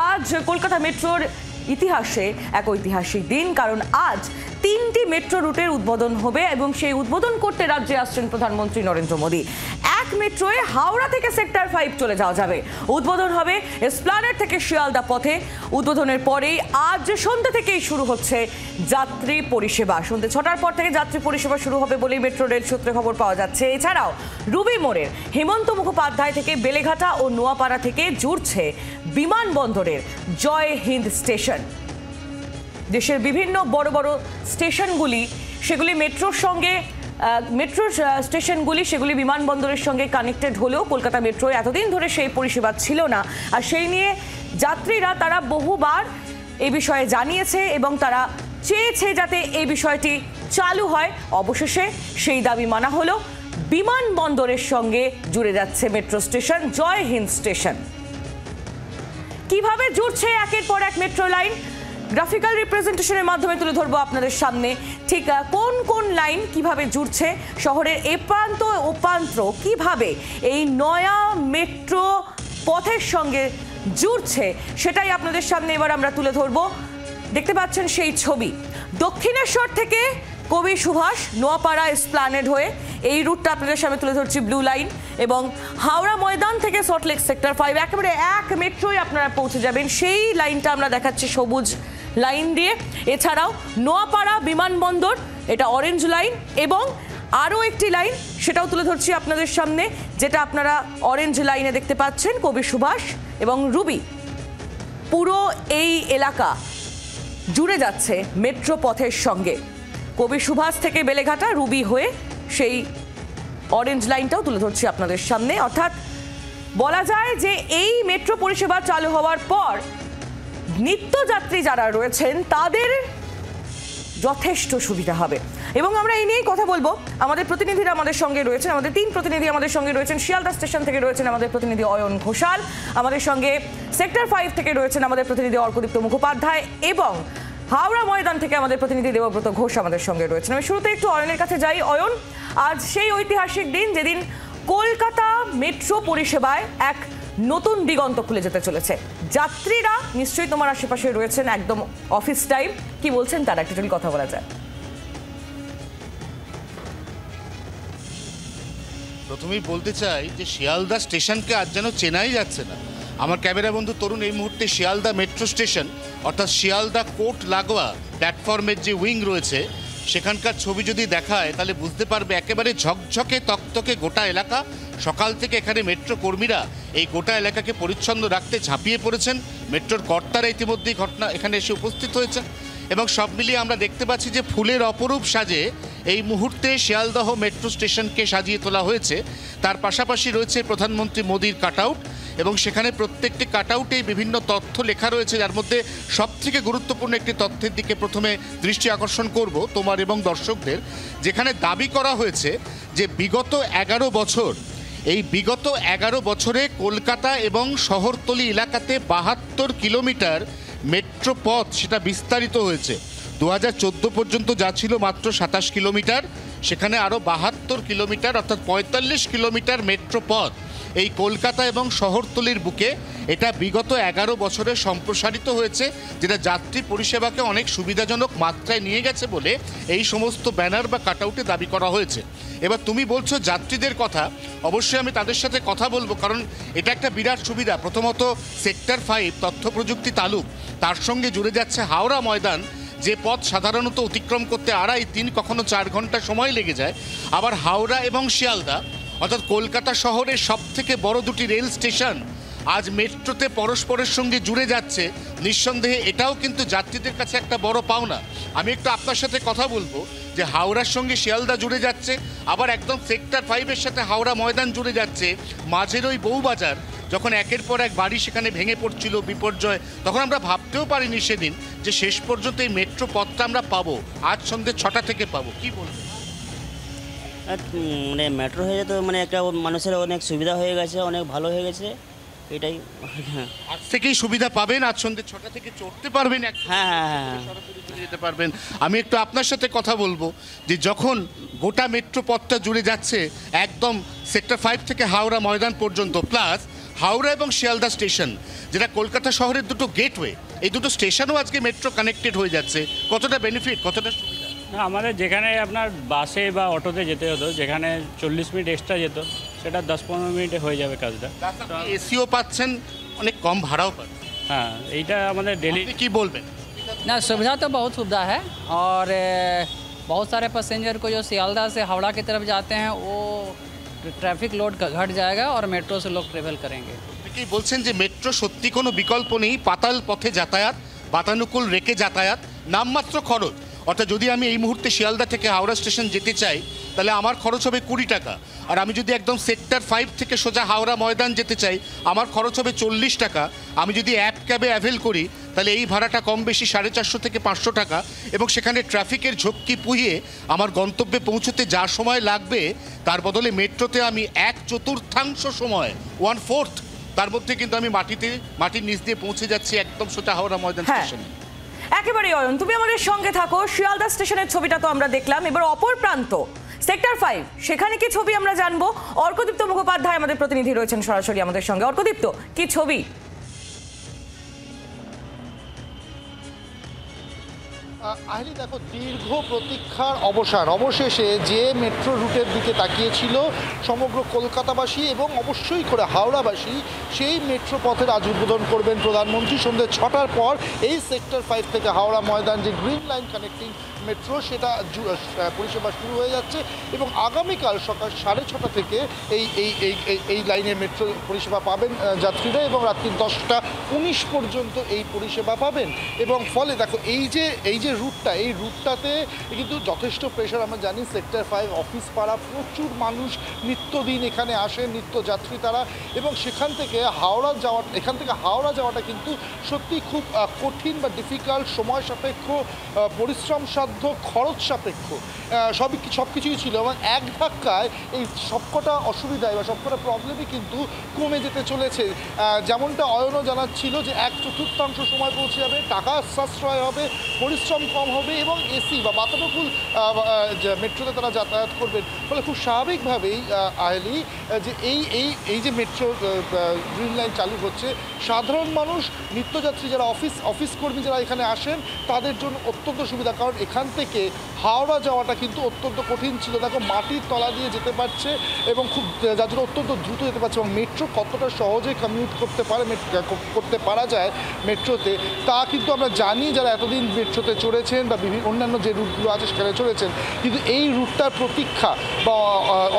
আজ কলকাতা মেট্রোর ইতিহাসে এক ঐতিহাসিক দিন, কারণ আজ 3টি মেট্রো রুটের উদ্বোধন হবে এবং সেই উদ্বোধন করতে রাজ্যে আসছেন প্রধানমন্ত্রী নরেন্দ্র মোদী। এক মেট্রোয়ে হাওড়া থেকে সেক্টর 5 চলে যাওয়া যাবে। উদ্বোধন হবে এসপ্ল্যানেড থেকে শিয়ালদা পথে। উদ্বোধনের পরেই আজ সন্ধ্যা থেকেই শুরু হচ্ছে যাত্রী পরিষেবা। সন্ধ্যে 6টার পর থেকে যাত্রী পরিষেবা শুরু হবে বলেই মেট্রো রেল সূত্রে খবর পাওয়া যাচ্ছে। এছাড়াও রুবি মোড়ের হেমন্ত মুখোপাধ্যায় থেকে বেলেঘাটা ও নোয়াপাড়া থেকে জুড়ছে বিমানবন্দরের জয় হিন্দ স্টেশন। দেশের বিভিন্ন বড় বড় স্টেশনগুলি সেগুলি মেট্রোর সঙ্গে সেগুলি বিমানবন্দরের সঙ্গে কানেক্টেড হলেও কলকাতা মেট্রো এতদিন ধরে সেই পরিষেবা ছিল না। আর সেই নিয়ে যাত্রীরা তারা বহুবার এই বিষয়ে জানিয়েছে এবং তারা চেয়েছে যাতে এই বিষয়টি চালু হয়। অবশেষে সেই দাবি মানা হলো। বিমানবন্দরের সঙ্গে জুড়ে যাচ্ছে মেট্রো স্টেশন জয় হিন্দ স্টেশন। কিভাবে জুড়ছে একের পর এক মেট্রো লাইন, গ্রাফিক্যাল রিপ্রেজেন্টেশনের মাধ্যমে তুলে ধরবো আপনাদের সামনে। ঠিক কোন কোন লাইন কিভাবে জুড়ছে, শহরের এ প্রান্ত ও প্রান্ত কিভাবে এই নয়া মেট্রো পথের সঙ্গে জুড়ছে, সেটাই আপনাদের সামনে এবার আমরা তুলে ধরবো। দেখতে পাচ্ছেন সেই ছবি। দক্ষিণেশ্বর থেকে কবি সুভাষ নোয়াপাড়া এসপ্ল্যানেড হয়ে এই রুটটা আপনাদের সামনে তুলে ধরছি, ব্লু লাইন। এবং হাওড়া ময়দান থেকে সল্টলেক সেক্টর 5 একেবারে এক মেট্রোয় আপনারা পৌঁছে যাবেন, সেই লাইনটা আমরা দেখাচ্ছি সবুজ লাইন দিয়ে। এছাড়াও নোয়াপাড়া বিমানবন্দর, এটা অরেঞ্জ লাইন, এবং আরও একটি লাইন সেটাও তুলে ধরছি আপনাদের সামনে, যেটা আপনারা অরেঞ্জ লাইনে দেখতে পাচ্ছেন, কবি সুভাষ এবং রুবি। পুরো এই এলাকা জুড়ে যাচ্ছে মেট্রো পথের সঙ্গে। কবি সুভাষ থেকে বেলেঘাটা, রুবি হয়ে সেই অরেঞ্জ লাইনটাও তুলে ধরছি আপনাদের সামনে। অর্থাৎ বলা যায় যে এই মেট্রো পরিষেবা চালু হওয়ার পর নিত্যযাত্রী যারা রয়েছেন তাদের যথেষ্ট সুবিধা হবে। এবং আমরা এই নিয়েই কথা বলবো। আমাদের প্রতিনিধিরা আমাদের সঙ্গে রয়েছেন, আমাদের 3 প্রতিনিধি আমাদের সঙ্গে রয়েছেন। শিয়ালদা স্টেশন থেকে রয়েছেন আমাদের প্রতিনিধি অয়ন ঘোষাল, আমাদের সঙ্গে সেক্টর 5 থেকে রয়েছেন আমাদের প্রতিনিধি অর্কদীপ্ত মুখোপাধ্যায়, এবং হাওড়া ময়দান থেকে আমাদের প্রতিনিধি দেবব্রত ঘোষ আমাদের সঙ্গে রয়েছেন। আমি শুরুতে একটু অয়নের কাছে যাই। অয়ন, আজ সেই ঐতিহাসিক দিন যেদিন কলকাতা মেট্রো পরিষেবায় এক নতুন দিগন্ত খুলে যেতে চলেছে। যাত্রীরা নিশ্চয়ই তোমার আশেপাশে রয়েছেন, একদম অফিস টাইম, কি বলছেন তারা, একটু যদি কথা বলা যায়। প্রথমেই বলতে চাই যে শিয়ালদা স্টেশনকে আজ যেন চেনাই যাচ্ছে না। আমার ক্যামেরা বন্ধু তরুণ এই মুহূর্তে শিয়ালদা মেট্রো স্টেশন অর্থাৎ শিয়ালদা কোর্ট লাগোয়া প্ল্যাটফর্মের যে উইং রয়েছে সেখানকার ছবি যদি দেখায় তাহলে বুঝতে পারবে একেবারে ঝকঝকে তকতকে গোটা এলাকা। সকাল থেকে এখানে মেট্রো কর্মীরা এই গোটা এলাকাকে পরিচ্ছন্ন রাখতে ঝাঁপিয়ে পড়েছেন। মেট্রোর কর্তারা ইতিমধ্যেই এখানে এসে উপস্থিত হয়েছেন এবং সব মিলিয়ে আমরা দেখতে পাচ্ছি যে ফুলের অপরূপ সাজে এই মুহূর্তে শিয়ালদহ মেট্রো স্টেশনকে সাজিয়ে তোলা হয়েছে। তার পাশাপাশি রয়েছে প্রধানমন্ত্রী মোদীর কাটআউট এবং সেখানে প্রত্যেকটি কাটআউটেই বিভিন্ন তথ্য লেখা রয়েছে, যার মধ্যে সবথেকে গুরুত্বপূর্ণ একটি তথ্যের দিকে প্রথমে দৃষ্টি আকর্ষণ করব তোমার এবং দর্শকদের, যেখানে দাবি করা হয়েছে যে বিগত 11 বছর এই বিগত 11 বছরে কলকাতা এবং শহরতলি এলাকাতে 72 কিলোমিটার মেট্রো পথ সেটা বিস্তারিত হয়েছে। 2014 পর্যন্ত যা ছিল মাত্র 27 কিলোমিটার, সেখানে আরও 72 কিলোমিটার অর্থাৎ 45 কিলোমিটার মেট্রো পথ এই কলকাতা এবং শহরতলির বুকে এটা বিগত 11 বছরে সম্প্রসারিত হয়েছে, যেটা যাত্রী পরিষেবাকে অনেক সুবিধাজনক মাত্রায় নিয়ে গেছে বলে এই সমস্ত ব্যানার বা কাটআউটে দাবি করা হয়েছে। এবার তুমি বলছো যাত্রীদের কথা, অবশ্যই আমি তাদের সাথে কথা বলবো, কারণ এটা একটা বিরাট সুবিধা। প্রথমত সেক্টর 5 তথ্য প্রযুক্তি তালুক, তার সঙ্গে জুড়ে যাচ্ছে হাওড়া ময়দান, যে পথ সাধারণত অতিক্রম করতে 2.5-3 কখনো 4 ঘন্টা সময় লেগে যায়। আবার হাওড়া এবং শিয়ালদা অর্থাৎ কলকাতা শহরের সবথেকে বড় দুটি রেল স্টেশন আজ মেট্রোতে পরস্পরের সঙ্গে জুড়ে যাচ্ছে। নিঃসন্দেহে এটাও কিন্তু যাত্রীদের কাছে একটা বড় পাওনা। আমি একটু আপনার সাথে কথা বলবো যে হাওড়ার সঙ্গে শিয়ালদা জুড়ে যাচ্ছে, আবার একদম সেক্টর 5-এর সাথে হাওড়া ময়দান জুড়ে যাচ্ছে। মাঝের ওই বউবাজার যখন একের পর এক বাড়ি সেখানে ভেঙে পড়ছিল, বিপর্যয়, তখন আমরা ভাবতেও পারিনি সেদিন যে শেষ পর্যন্ত এই মেট্রো পথটা আমরা পাবো, আজ সন্ধ্যে 6টা থেকে পাবো। কি বলবো? মানে মেট্রো হয়ে যেত, মানে একটা মানুষের অনেক সুবিধা হয়ে গেছে, অনেক ভালো হয়ে গেছে। এটাই। আজ থেকেই সুবিধা পাবেন, আজ সন্ধ্যে 6টা থেকে চড়তে পারবেন, হ্যাঁ হ্যাঁ হ্যাঁ সরাসরি চলে যেতে পারবেন। আমি একটু আপনার সাথে কথা বলবো যে যখন গোটা মেট্রো পথটা জুড়ে যাচ্ছে একদম সেক্টর 5 থেকে হাওড়া ময়দান পর্যন্ত, প্লাস হাওড়া এবং শিয়ালদা স্টেশন যেটা কলকাতা শহরের দুটো গেটওয়ে, এই দুটো স্টেশনও আজকে মেট্রো কানেক্টেড হয়ে যাচ্ছে, কতটা বেনিফিট, কতটা সুবিধা? না, আমাদের যেখানে আপনার বাসে বা অটোতে যেতে হতো, যেখানে 40 মিনিট এক্সট্রা যেত, সেটা 10-15 মিনিটে হয়ে যাবে কাজটা। এসিও পাচ্ছেন, অনেক কম ভাড়াও পাচ্ছেন। হ্যাঁ, এইটা আমাদের ডেলি। আপনি কি বলবেন? ना सुविधा तो बहुत सुविधा है और बहुत सारे पैसेंजर को जो सियालदा से हावड़ा की तरफ जाते हैं वो ट्रैफिक लोड घट जाएगा और मेट्रो से लोग ट्रेवल करेंगे। কি বলছেন যে মেট্রো সত্যি কোনো বিকল্প নেই, পাতাল পথে যাতায়াত, বাতানুকূল রেখে যাতায়াত, নামমাত্র খরচ। অর্থাৎ যদি আমি এই মুহূর্তে শিয়ালদা থেকে হাওড়া স্টেশন যেতে চাই তাহলে আমার খরচ হবে 20 টাকা, আর আমি যদি একদম সেক্টর 5 থেকে সোজা হাওড়া ময়দান যেতে চাই আমার খরচ হবে 40 টাকা। আমি যদি অ্যাপ ক্যাবে অ্যাভেল করি তাহলে এই ভাড়াটা কম বেশি 450 থেকে 500 টাকা, এবং সেখানে ট্রাফিকের ঝক্কি পুহিয়ে আমার গন্তব্যে পৌঁছতে যা সময় লাগবে তার বদলে মেট্রোতে আমি 1/4 সময়, 1/4 তার মধ্যে কিন্তু আমি মাটির নিচ দিয়ে পৌঁছে যাচ্ছি একদম সোজা হাওড়া ময়দান হ্যাঁ। স্টেশনে। একেবারে অয়ন, তুমি আমাদের সঙ্গে থাকো। শিয়ালদা স্টেশনের ছবিটা তো আমরা দেখলাম, এবার অপর প্রান্ত সেক্টর 5, সেখানে কি ছবি আমরা জানবো। অর্কদীপ্ত মুখোপাধ্যায় আমাদের প্রতিনিধি রয়েছেন সরাসরি আমাদের সঙ্গে। অর্কদীপ্ত, কি ছবি? আহলি, দেখো, দীর্ঘ প্রতীক্ষার অবসান, অবশেষে যে মেট্রো রুটের দিকে তাকিয়েছিল সমগ্র কলকাতাবাসী এবং অবশ্যই করে হাওড়াবাসী, সেই মেট্রো পথের আজ উদ্বোধন করবেন প্রধানমন্ত্রী সন্ধ্যে 6টার পর। এই সেক্টর 5 থেকে হাওড়া ময়দান যে গ্রিন লাইন কানেক্টিং মেট্রো, সেটা পরিষেবা শুরু হয়ে যাচ্ছে এবং আগামীকাল সকাল 6:30 থেকে এই লাইনে মেট্রো পরিষেবা পাবেন যাত্রীরা, এবং রাত্রি 10টা 19 পর্যন্ত এই পরিষেবা পাবেন। এবং ফলে দেখো এই যে রুটটা, এই রুটটাতে কিন্তু যথেষ্ট প্রেশার। আমরা জানি সেক্টর 5 অফিস পাড়া, প্রচুর মানুষ নিত্যদিন এখানে আসেন, নিত্যযাত্রী তারা, এবং এখান থেকে হাওড়া যাওয়াটা কিন্তু সত্যি খুব কঠিন বা ডিফিকাল্ট, সময় সাপেক্ষ, পরিশ্রম সাধ্য, খরচ সাপেক্ষ, সব কিছুই ছিল। এবং এক ধাক্কায় এই সবকটা অসুবিধায় বা সবকটা প্রবলেমই কিন্তু কমে যেতে চলেছে। যেমনটা অয়নও জানাচ্ছিল যে 1/4 সময় পৌঁছে যাবে, টাকা সাশ্রয় হবে, পরিশ্রম কম হবে এবং এসি বা বাতানুকূল মেট্রোতে তারা যাতায়াত করবেন। ফলে খুব স্বাভাবিকভাবেই আহলি যে এই যে মেট্রো গ্রিন লাইন চালু হচ্ছে, সাধারণ মানুষ, নিত্যযাত্রী যারা অফিস কর্মী যারা এখানে আসেন তাদের জন্য অত্যন্ত সুবিধা। কারণ এখান থেকে হাওড়া যাওয়াটা কিন্তু অত্যন্ত কঠিন ছিল। দেখো, মাটির তলা দিয়ে যেতে পারছে এবং যার জন্য অত্যন্ত দ্রুত যেতে পারছে। এবং মেট্রো কতটা সহজে কমিউট করতে পারা যায় মেট্রোতে, তা কিন্তু আমরা জানি যারা এতদিন মেট্রোতে চড়েছেন বা অন্যান্য যে রুটগুলো আছে সেখানে চড়েছেন। কিন্তু এই রুটটার প্রতীক্ষা বা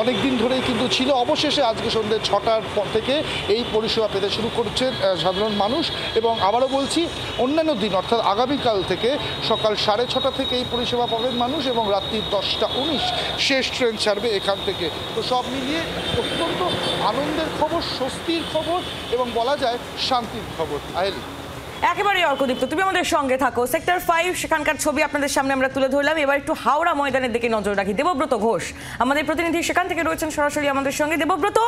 অনেক দিন ধরেই কিন্তু ছিল। অবশেষে আজকে সন্ধ্যে 6টার পর থেকে এই পরিষেবা পেতে শুরু করছেন সাধারণ মানুষ। এবং আবারও বলছি, অন্যান্য দিন অর্থাৎ আগামীকাল থেকে সকাল 6:30 থেকে এই পরিষেবা পাবেন মানুষ, এবং রাত্রি 10টা 19 শেষ ট্রেন ছাড়বে এখান থেকে। তো সব মিলিয়ে অত্যন্ত আনন্দের খবর, স্বস্তির খবর এবং বলা যায় শান্তির খবর। আহেলি, একেবারে অর্কদীপ্ত, তুমি আমাদের সঙ্গে থাকো। সেক্টর 5 সেখানকার ছবি আপনাদের সামনে আমরা তুলে ধরলাম। এবার একটু হাওড়া ময়দানের দিকে নজর রাখি। দেবব্রত ঘোষ আমাদের প্রতিনিধি সেখান থেকে রয়েছেন সরাসরি আমাদের সঙ্গে। দেবব্রত,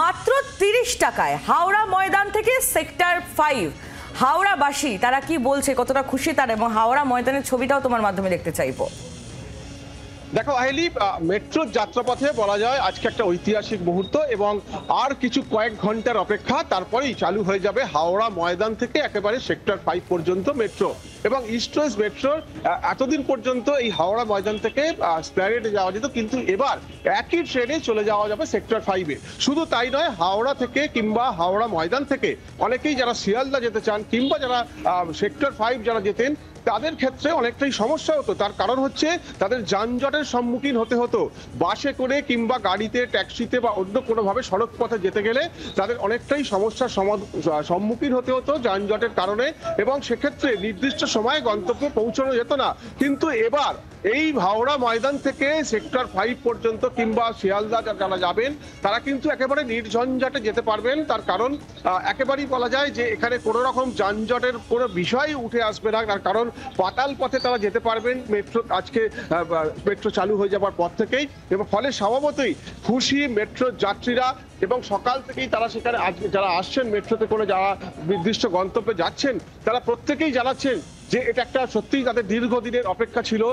মাত্র 30 টাকায় হাওড়া ময়দান থেকে সেক্টর 5, হাওড়াবাসী তারা কি বলছে, কতটা খুশি তারা, এবং হাওড়া ময়দানের ছবিটাও তোমার মাধ্যমে দেখতে চাইবো। দেখো আহেলি, মেট্রোর যাত্রাপথে বলা যায় আজকে একটা ঐতিহাসিক মুহূর্ত, এবং আর কিছু কয়েক ঘন্টার অপেক্ষা, তারপরেই চালু হয়ে যাবে হাওড়া ময়দান থেকে একেবারে সেক্টর 5 পর্যন্ত মেট্রো। এবং ইস্ট ওয়েস্ট মেট্রোর এতদিন পর্যন্ত এই হাওড়া ময়দান থেকে স্প্ল্যানেডে যাওয়া যেত, কিন্তু এবার একই ট্রেনে চলে যাওয়া যাবে সেক্টর 5-এ। শুধু তাই নয়, হাওড়া থেকে কিংবা হাওড়া ময়দান থেকে অনেকেই যারা শিয়ালদা যেতে চান কিংবা যারা সেক্টর 5 যারা যেতেন, তাদের ক্ষেত্রে অনেকটাই সমস্যা হতো। তার কারণ হচ্ছে তাদের যানজটের সম্মুখীন হতে হতো। বাসে করে কিংবা গাড়িতে, ট্যাক্সিতে বা অন্য কোনোভাবে সড়ক পথে যেতে গেলে তাদের অনেকটাই সমস্যার সম্মুখীন হতে হতো যানজটের কারণে, এবং সেক্ষেত্রে নির্দিষ্ট সময়ে গন্তব্যে পৌঁছানো যেত না। কিন্তু এবার এই হাওড়া ময়দান থেকে সেক্টর 5 পর্যন্ত কিংবা শিয়ালদা যারা যাবেন তারা কিন্তু একেবারে নির্ঝঞ্ঝাটে যেতে পারবেন। তার কারণ একেবারেই বলা যায় যে এখানে কোনো রকম যানজটের কোনো বিষয় উঠে আসবে না। তার কারণ পাতাল পথে তারা যেতে পারবেন মেট্রো আজকে মেট্রো চালু হয়ে যাবার পর থেকেই, এবং ফলে স্বভাবতই খুশি মেট্রো যাত্রীরা। এবং সকাল থেকেই তারা সেখানে যারা আসছেন মেট্রোতে করে, যারা নির্দিষ্ট গন্তব্যে যাচ্ছেন, তারা প্রত্যেকেই জানাচ্ছেন যে এটা একটা সত্যিই তাদের দীর্ঘদিনের অপেক্ষা ছিল।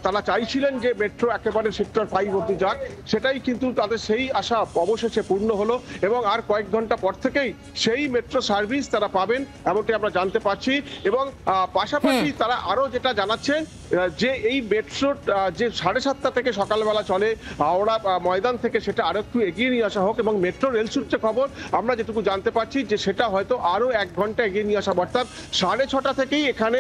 তারা চাইছিলেন যে মেট্রো একেবারে সেক্টর 5 অবধি যাক, সেটাই কিন্তু তাদের সেই আশা অবশেষে পূর্ণ হলো এবং আর কয়েক ঘন্টা পর থেকেই সেই মেট্রো সার্ভিস তারা পাবেন এমনটি আমরা জানতে পারছি। এবং পাশাপাশি তারা আরো যেটা জানাচ্ছেন যে এই মেট্রো যে 7:30 থেকে সকালবেলা চলে হাওড়া ময়দান থেকে, সেটা আরো একটু এগিয়ে নিয়ে আসা হোক। এবং মেট্রো রেল সূত্রে খবর আমরা যেটুকু জানতে পারছি যে সেটা হয়তো আরো 1 ঘন্টা এগিয়ে নিয়ে আসা, অর্থাৎ 6:30 থেকেই এখানে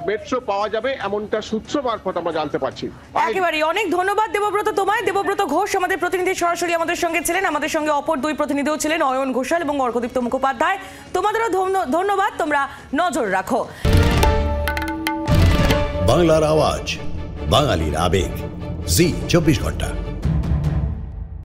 মেট্রো পাওয়া যাবে এমনটা সূত্র মারফত আমরা জানতে পারছি। একেবারে অনেক ধন্যবাদ দেবব্রত তোমায়। দেবব্রত ঘোষ আমাদের প্রতিনিধি সরাসরি আমাদের সঙ্গে ছিলেন। আমাদের সঙ্গে অপর দুই প্রতিনিধিও ছিলেন, অয়ন ঘোষাল এবং অর্কদীপ্ত মুখোপাধ্যায়। তোমাদেরও ধন্যবাদ, তোমরা নজর রাখো। বাংলার আওয়াজ, বাঙালির আবেগ, জি 24 ঘন্টা।